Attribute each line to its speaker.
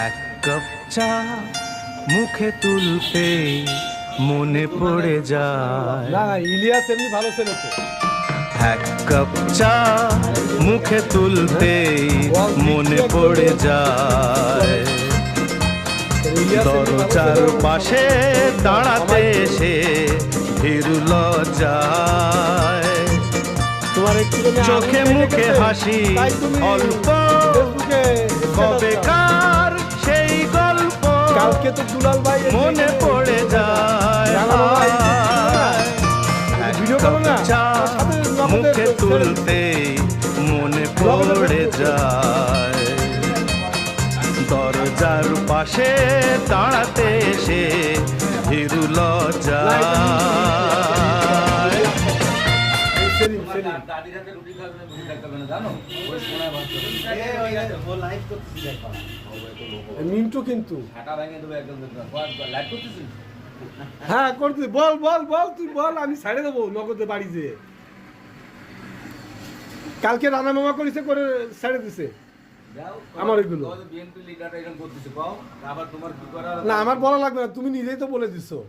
Speaker 1: এক কাপ চা মুখে তুলতে মনে পড়ে যায়।
Speaker 2: না ইলিয়াস এমনি ভালো ছিল তো।
Speaker 1: এক কাপ চা মুখে তুলতে মনে পড়ে যায়। দরজার পাশে দাঁড়াতে এসে ভীরু লজ্জায়। চোখে মুখে হাসি অল্প, কবেকার সেই গল্প
Speaker 2: কালকে তো দুলাল ভাই
Speaker 1: মনে পড়ে যায়। চা মুখে তুলতে মনে পড়ে যায়। দরজার পাশে দাঁড়াতে এসে ভীরু লজ্জায়।
Speaker 2: মিন্টু কিন্তু হ্যাঁ করতে বল বল বল তুই বল, আমি ছাড়ে দেবো নগদে বাড়ি যেয়ে। কালকে রানা মামা করেছে করে ছাড়ে দিছে আমার ওইগুলো। না আমার বলা লাগবে না, তুমি নিজেই তো বলে দিছো।